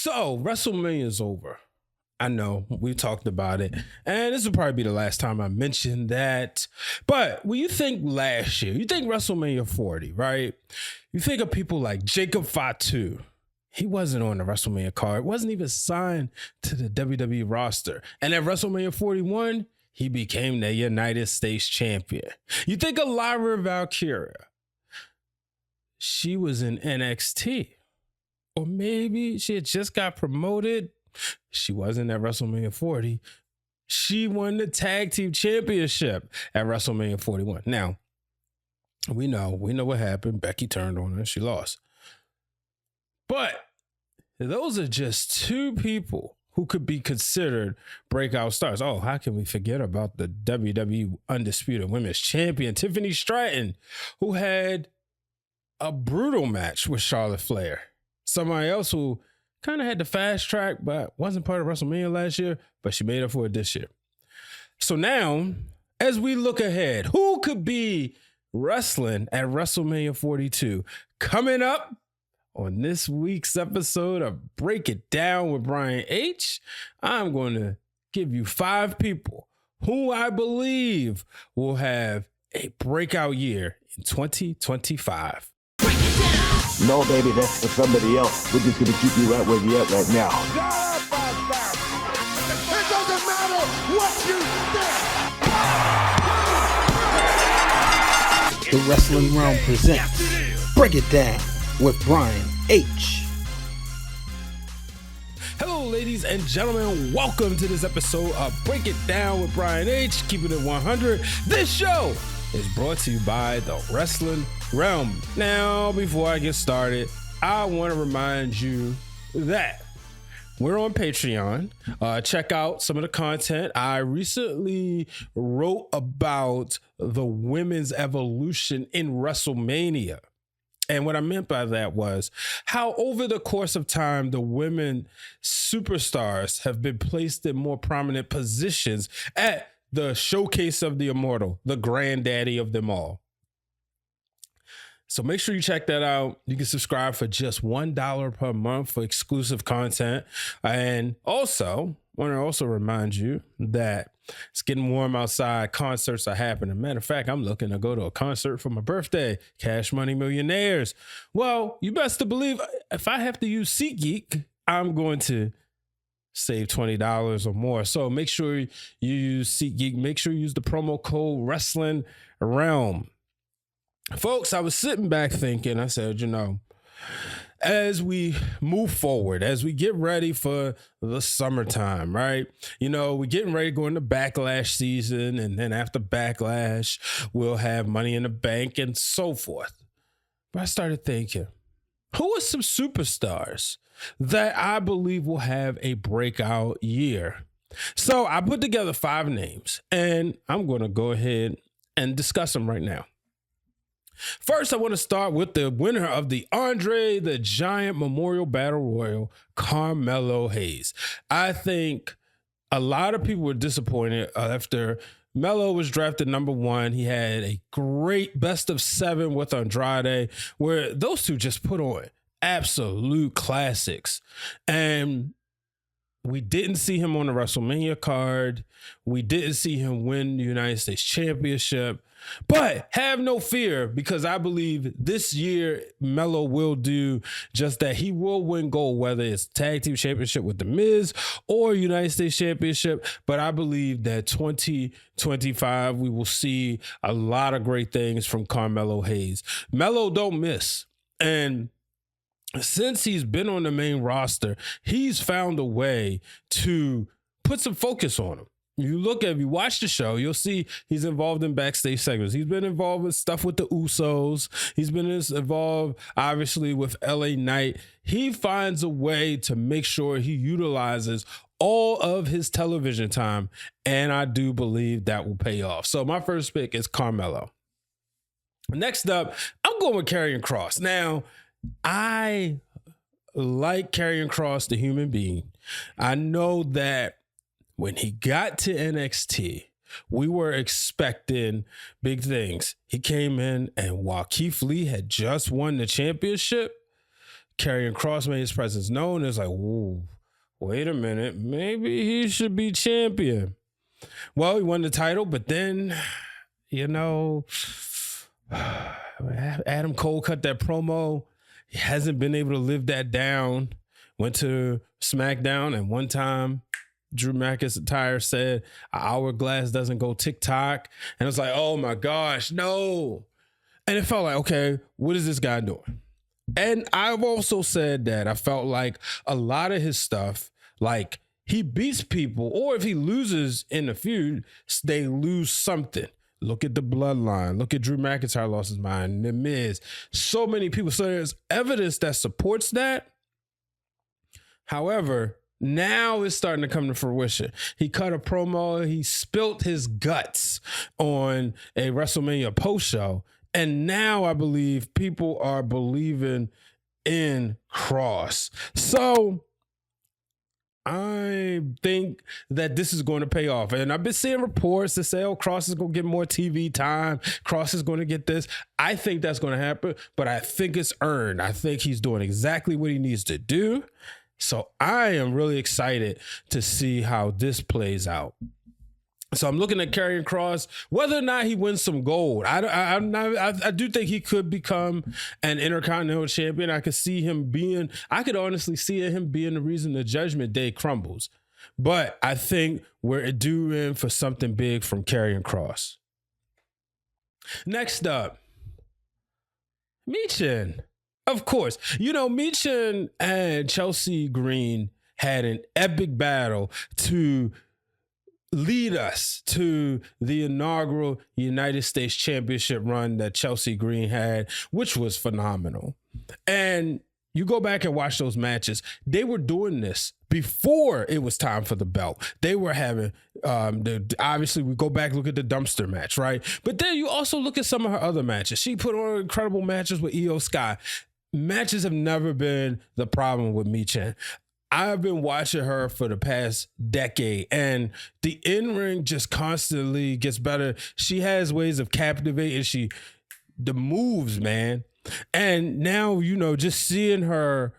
So WrestleMania is over. I know we talked about it, and this will probably be the last time I mention that. But when you think last year, you think WrestleMania 40, right? You think of people like Jacob Fatu. He wasn't on the WrestleMania card, wasn't even signed to the WWE roster. And at WrestleMania 41, he became the United States champion. You think of Lyra Valkyria. She was in NXT. Or maybe she had just got promoted. She wasn't at WrestleMania 40. She won the tag team championship at WrestleMania 41. Now, we know what happened. Becky turned on her. She lost. But those are just two people who could be considered breakout stars. Oh, how can we forget about the WWE Undisputed Women's Champion, Tiffany Stratton, who had a brutal match with Charlotte Flair. Somebody else who kind of had the fast track, but wasn't part of WrestleMania last year, but she made up for it this year. So now, as we look ahead, who could be wrestling at WrestleMania 42? Coming up on this week's episode of Break It Down with Brian H., I'm going to give you 5 people who I believe will have a breakout year in 2025. No, baby, that's for somebody else. We're just going to keep you right where you're at right now. It doesn't matter what you think. The Wrestling Realm presents Break It Down with Brian H. Hello, ladies and gentlemen. Welcome to this episode of Break It Down with Brian H. Keeping it 100. This show is brought to you by the Wrestling Realm. Now, before I get started, I want to remind you that we're on Patreon. Check out some of the content. I recently wrote about the women's evolution in WrestleMania. And what I meant by that was how over the course of time, the women superstars have been placed in more prominent positions at the showcase of the immortal, the granddaddy of them all. So make sure you check that out. You can subscribe for just $1 per month for exclusive content. And also, want to also remind you that it's getting warm outside. Concerts are happening. Matter of fact, I'm looking to go to a concert for my birthday. Cash Money Millionaires. Well, you best to believe if I have to use SeatGeek, I'm going to save $20 or more. So make sure you use SeatGeek. Make sure you use the promo code Wrestling Realm. Folks, I was sitting back thinking, I said, as we move forward, as we get ready for the summertime, right? We're getting ready to go into Backlash season. And then after Backlash, we'll have Money in the Bank and so forth. But I started thinking, who are some superstars that I believe will have a breakout year? So I put together 5 names, and I'm going to go ahead and discuss them right now. First, I want to start with the winner of the Andre the Giant Memorial Battle Royal, Carmelo Hayes. I think a lot of people were disappointed after Melo was drafted number 1. He had a great best of 7 with Andrade, where those two just put on absolute classics. And we didn't see him on the WrestleMania card. We didn't see him win the United States Championship. But have no fear, because I believe this year Melo will do just that. He will win gold, whether it's Tag Team Championship with The Miz or United States Championship. But I believe that 2025, we will see a lot of great things from Carmelo Hayes. Melo don't miss. And since he's been on the main roster, he's found a way to put some focus on him. If you watch the show, you'll see he's involved in backstage segments. He's been involved with stuff with the Usos. He's been involved, obviously, with LA Knight. He finds a way to make sure he utilizes all of his television time, and I do believe that will pay off. So my first pick is Carmelo. Next up, I'm going with Karrion Kross. Now, I like Karrion Kross, the human being. I know that when he got to NXT, we were expecting big things. He came in, and while Keith Lee had just won the championship, Karrion Kross made his presence known. It's like, ooh, wait a minute, maybe he should be champion. Well, he won the title, but then, Adam Cole cut that promo. He hasn't been able to live that down. Went to SmackDown, and one time Drew McIntyre said, "An hourglass doesn't go tick-tock." And it's like, oh my gosh, no. And it felt like, okay, what is this guy doing? And I've also said that I felt like a lot of his stuff, like he beats people, or if he loses in the feud, they lose something. Look at the Bloodline. Look at Drew McIntyre lost his mind. The Miz. So many people. So there's evidence that supports that. However, now it's starting to come to fruition. He cut a promo. He spilt his guts on a WrestleMania post show. And now I believe people are believing in Kross. So I think that this is going to pay off. And I've been seeing reports that say, oh, Kross is going to get more TV time. Kross is going to get this. I think that's going to happen, but I think it's earned. I think he's doing exactly what he needs to do. So I am really excited to see how this plays out. So I'm looking at Karrion Kross, whether or not he wins some gold. I do think he could become an Intercontinental Champion. I could honestly see him being the reason the Judgment Day crumbles. But I think we're due in for something big from Karrion Kross. Next up, Michin. Of course, Michin and Chelsea Green had an epic battle to lead us to the inaugural United States Championship run that Chelsea Green had, which was phenomenal. And you go back and watch those matches, they were doing this before it was time for the belt. They were having, obviously we go back, look at the dumpster match, right? But then you also look at some of her other matches. She put on incredible matches with Io Sky. Matches have never been the problem with Michin. I've been watching her for the past decade, and the in-ring just constantly gets better. She has ways of captivating. The moves, man. And now, just seeing her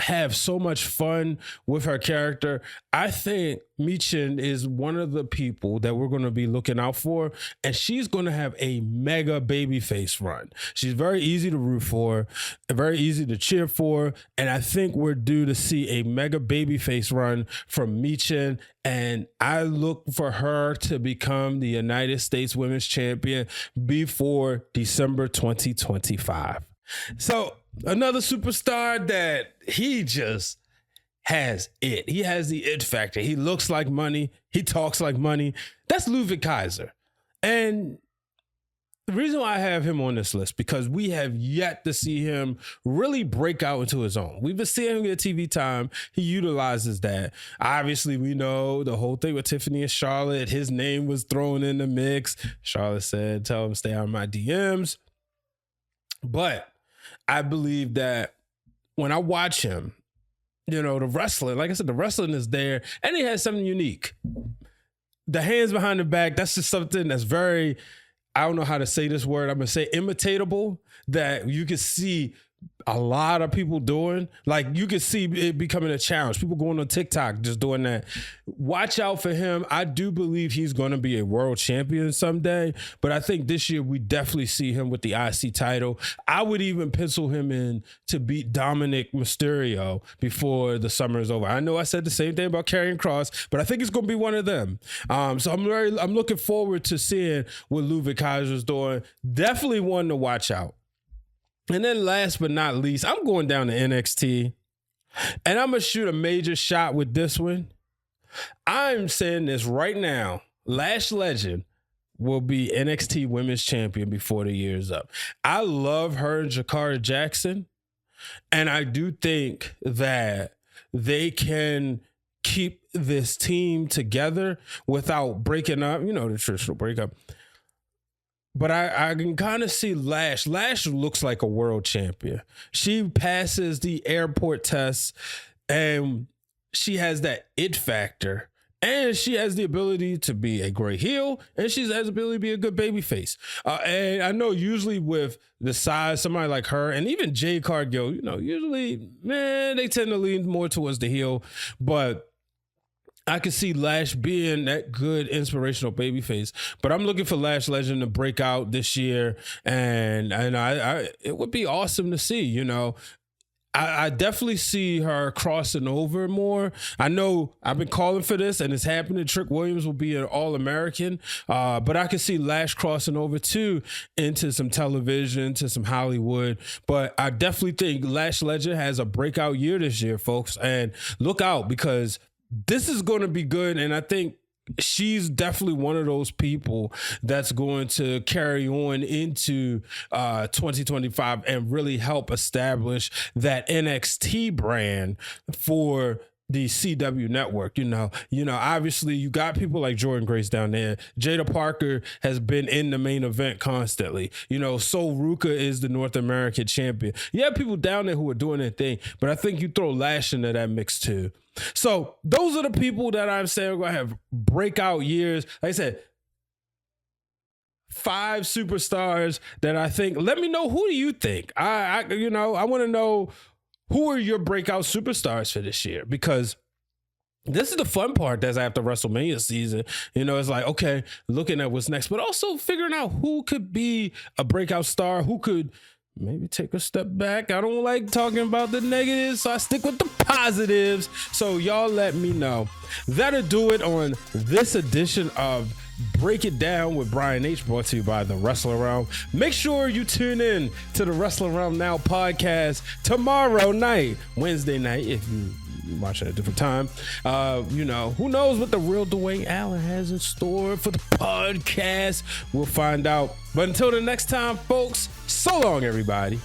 have so much fun with her character, I think Michin is one of the people that we're going to be looking out for, and she's going to have a mega babyface run. She's very easy to root for, very easy to cheer for, and I think we're due to see a mega babyface run from Michin, and I look for her to become the United States Women's Champion before December 2025. So another superstar that he just has it. He has the it factor. He looks like money. He talks like money. That's Ludwig Kaiser. And the reason why I have him on this list, because we have yet to see him really break out into his own. We've been seeing him get TV time. He utilizes that. Obviously, we know the whole thing with Tiffany and Charlotte. His name was thrown in the mix. Charlotte said, tell him stay out of my DMs. But I believe that when I watch him, the wrestling, like I said, the wrestling is there, and he has something unique. The hands behind the back, that's just something that's very, I don't know how to say this word, I'm going to say imitatable, that you can see a lot of people doing. Like, you can see it becoming a challenge. People going on TikTok just doing that. Watch out for him. I do believe he's going to be a world champion someday, but I think this year we definitely see him with the IC title. I would even pencil him in to beat Dominic Mysterio before the summer is over. I know I said the same thing about Karrion Kross, but I think it's going to be one of them. So I'm looking forward to seeing what Ludwig Kaiser's doing. Definitely one to watch out. And then last but not least, I'm going down to NXT, and I'm going to shoot a major shot with this one. I'm saying this right now. Lash Legend will be NXT Women's Champion before the year is up. I love her and Jakara Jackson, and I do think that they can keep this team together without breaking up, the traditional breakup. But I can kind of see Lash. Lash looks like a world champion. She passes the airport test, and she has that it factor. And she has the ability to be a great heel, and she has the ability to be a good baby face. And I know usually with the size, somebody like her, and even Jade Cargill, usually, they tend to lean more towards the heel. But I could see Lash being that good inspirational babyface, but I'm looking for Lash Legend to break out this year, and I it would be awesome to see. I definitely see her crossing over more. I know I've been calling for this, and it's happening. Trick Williams will be an All-American, but I can see Lash crossing over too into some television, to some Hollywood. But I definitely think Lash Legend has a breakout year this year, folks, and look out because this is going to be good, and I think she's definitely one of those people that's going to carry on into 2025 and really help establish that NXT brand for the CW network. Obviously you got people like Jordan Grace down there. Jada Parker has been in the main event constantly. Sol Ruka is the North American champion. You have people down there who are doing their thing, but I think you throw Lash into that mix too. So those are the people that I'm saying are going to have breakout years. Like I said, 5 superstars that I think. Let me know, who do you think? I want to know, who are your breakout superstars for this year? Because this is the fun part that's after WrestleMania season. It's like, okay, looking at what's next, but also figuring out who could be a breakout star, who could maybe take a step back. I don't like talking about the negatives, so I stick with the positives. So y'all let me know. That'll do it on this edition of Break It Down with Brian H, brought to you by the Wrestling Realm. Make sure you tune in to the Wrestling Realm Now podcast tomorrow night, Wednesday night, if you watch at a different time. Who knows what the real Dwayne Allen has in store for the podcast. We'll find out. But until the next time, folks, so long, everybody.